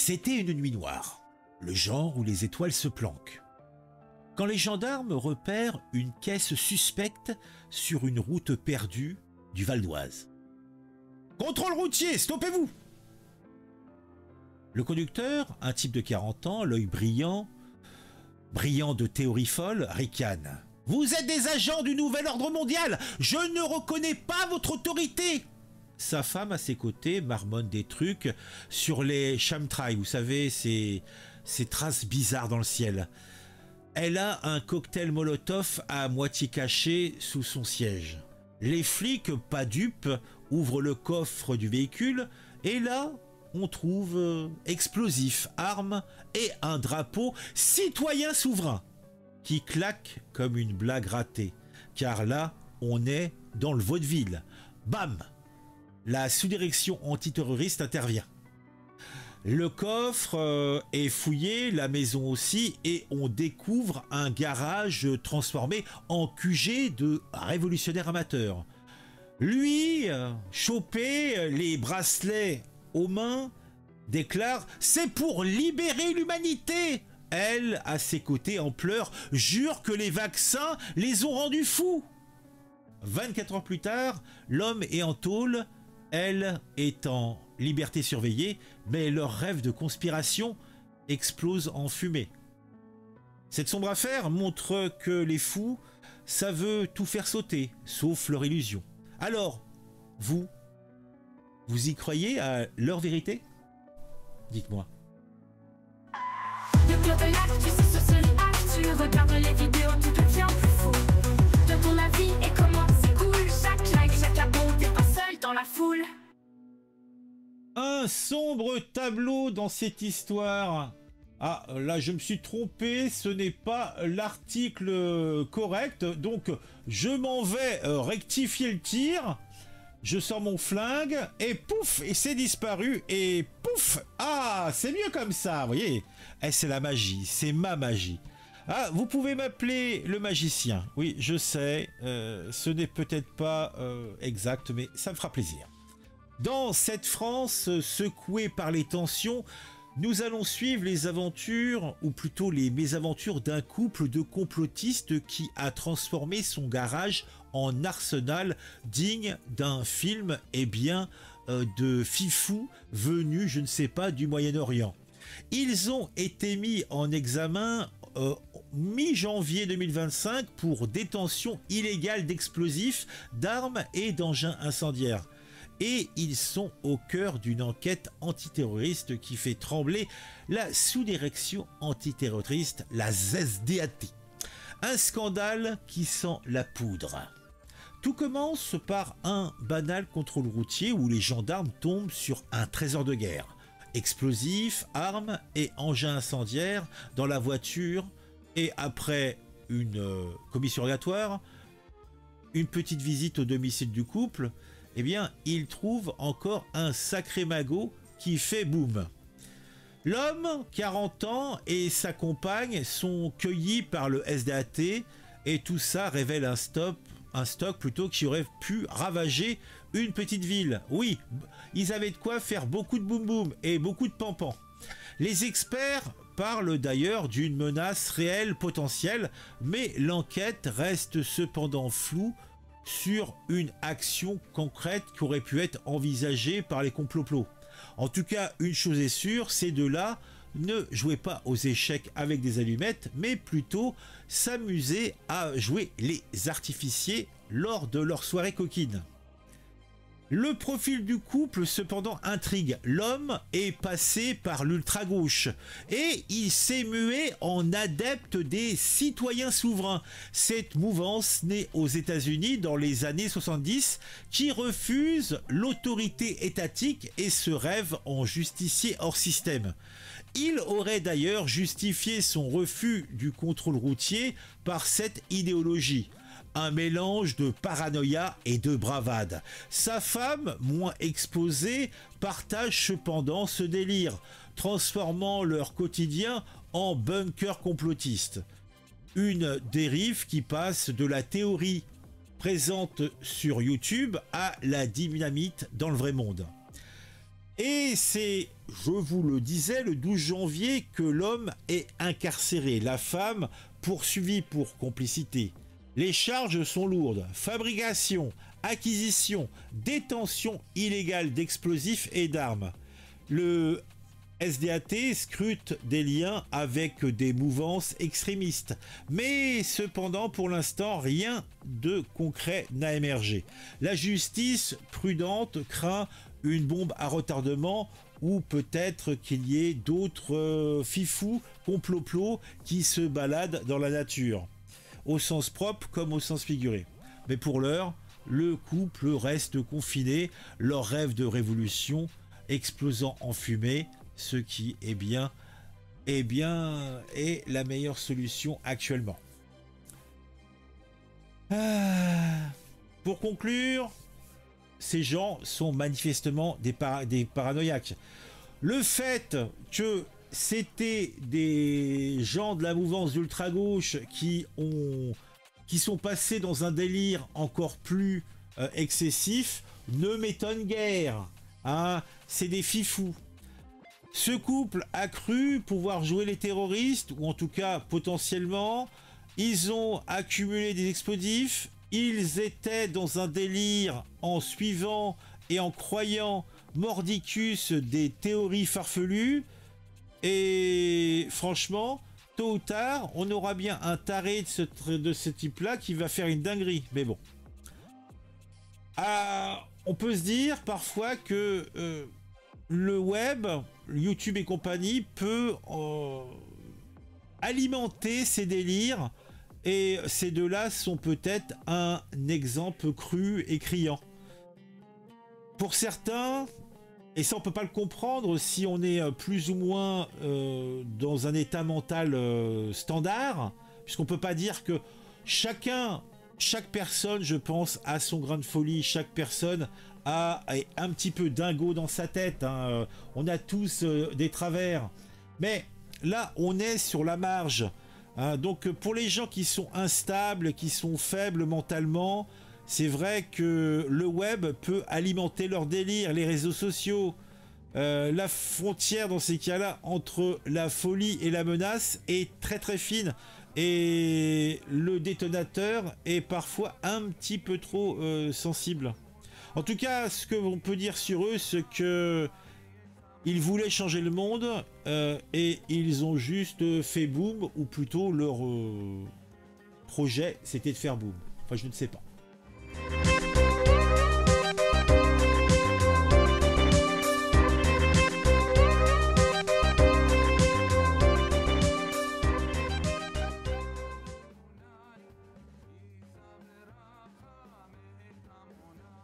C'était une nuit noire, le genre où les étoiles se planquent. Quand les gendarmes repèrent une caisse suspecte sur une route perdue du Val d'Oise. « Contrôle routier, stoppez-vous !» Le conducteur, un type de 40 ans, l'œil brillant de théorie folle, ricane. « Vous êtes des agents du nouvel ordre mondial! Je ne reconnais pas votre autorité !» Sa femme à ses côtés marmonne des trucs sur les chemtrails, vous savez, ces traces bizarres dans le ciel. Elle a un cocktail Molotov à moitié caché sous son siège. Les flics, pas dupes, ouvrent le coffre du véhicule et là, on trouve explosifs, armes et un drapeau citoyen souverain qui claque comme une blague ratée. Car là, on est dans le vaudeville. Bam! La sous-direction antiterroriste intervient. Le coffre est fouillé, la maison aussi, et on découvre un garage transformé en QG de révolutionnaires amateurs. Lui, chopé, les bracelets aux mains, déclare « C'est pour libérer l'humanité !» Elle, à ses côtés, en pleurs, jure que les vaccins les ont rendus fous. 24 heures plus tard, l'homme est en tôle, elle est en liberté surveillée, mais leur rêve de conspiration explose en fumée. Cette sombre affaire montre que les fous, ça veut tout faire sauter, sauf leur illusion. Alors, vous y croyez à leur vérité? Dites-moi. Le club de l'actu, c'est sur l'actu. Regarde les vidéos, tout devient plus fou. De ton avis et comment c'est cool. Chaque like, chaque abon, t'es pas seul dans la foule. Un sombre tableau dans cette histoire. Ah, là je me suis trompé, ce n'est pas l'article correct, donc je m'en vais rectifier le tir. Je sors mon flingue et pouf, et c'est disparu et pouf. Ah, c'est mieux comme ça, vous voyez. Eh, c'est la magie, c'est ma magie. Ah, vous pouvez m'appeler le magicien. Oui, je sais, ce n'est peut-être pas exact, mais ça me fera plaisir. Dans cette France secouée par les tensions, nous allons suivre les aventures, ou plutôt les mésaventures d'un couple de complotistes qui a transformé son garage en arsenal digne d'un film, eh bien, de fifous venus, je ne sais pas, du Moyen-Orient. Ils ont été mis en examen mi-janvier 2025 pour détention illégale d'explosifs, d'armes et d'engins incendiaires. Et ils sont au cœur d'une enquête antiterroriste qui fait trembler la sous-direction antiterroriste, la ZSDAT. Un scandale qui sent la poudre. Tout commence par un banal contrôle routier où les gendarmes tombent sur un trésor de guerre. Explosifs, armes et engins incendiaires dans la voiture, et après une commission rogatoire, une petite visite au domicile du couple, eh bien, il trouve encore un sacré magot qui fait boum. L'homme, 40 ans, et sa compagne sont cueillis par le SDAT et tout ça révèle un stock plutôt qui aurait pu ravager une petite ville. Oui, ils avaient de quoi faire beaucoup de boum boum et beaucoup de pampan. Les experts parlent d'ailleurs d'une menace réelle potentielle, mais l'enquête reste cependant floue sur une action concrète qui aurait pu être envisagée par les complots. En tout cas, une chose est sûre, ces deux-là ne jouaient pas aux échecs avec des allumettes, mais plutôt s'amusaient à jouer les artificiers lors de leur soirée coquine. Le profil du couple cependant intrigue. L'homme est passé par l'ultra-gauche et il s'est mué en adepte des citoyens souverains. Cette mouvance née aux États-Unis dans les années 70 qui refuse l'autorité étatique et se rêve en justicier hors système. Il aurait d'ailleurs justifié son refus du contrôle routier par cette idéologie. Un mélange de paranoïa et de bravade. Sa femme, moins exposée, partage cependant ce délire, transformant leur quotidien en bunker complotiste. Une dérive qui passe de la théorie présente sur YouTube à la dynamite dans le vrai monde. Et c'est, je vous le disais, le 12 janvier que l'homme est incarcéré, la femme poursuivie pour complicité. Les charges sont lourdes: fabrication, acquisition, détention illégale d'explosifs et d'armes. Le SDAT scrute des liens avec des mouvances extrémistes, mais cependant pour l'instant rien de concret n'a émergé. La justice prudente craint une bombe à retardement, ou peut-être qu'il y ait d'autres fifous complot-plots qui se baladent dans la nature, au sens propre comme au sens figuré. Mais pour l'heure, le couple reste confiné, leur rêve de révolution explosant en fumée, ce qui est la meilleure solution actuellement. Pour conclure, ces gens sont manifestement des paranoïaques. Le fait que c'était des gens de la mouvance d'ultra-gauche qui sont passés dans un délire encore plus excessif ne m'étonne guère. Hein, c'est des fifous. Ce couple a cru pouvoir jouer les terroristes, ou en tout cas potentiellement. Ils ont accumulé des explosifs. Ils étaient dans un délire en suivant et en croyant mordicus des théories farfelues. Et franchement, tôt ou tard, on aura bien un taré de ce type-là qui va faire une dinguerie. Mais bon. On peut se dire parfois que le web, YouTube et compagnie peut alimenter ces délires, et ces deux-là sont peut-être un exemple cru et criant. Pour certains, et ça on peut pas le comprendre si on est plus ou moins dans un état mental standard, puisqu'on peut pas dire que chaque personne, je pense, a son grain de folie, chaque personne est un petit peu dingo dans sa tête, hein. On a tous des travers, mais là on est sur la marge, hein. Donc pour les gens qui sont instables, qui sont faibles mentalement, c'est vrai que le web peut alimenter leur délire, les réseaux sociaux. La frontière dans ces cas-là entre la folie et la menace est très très fine, et le détonateur est parfois un petit peu trop sensible. En tout cas, ce que l'on peut dire sur eux, c'est que ils voulaient changer le monde, et ils ont juste fait boum, ou plutôt leur projet c'était de faire boum. Enfin, je ne sais pas.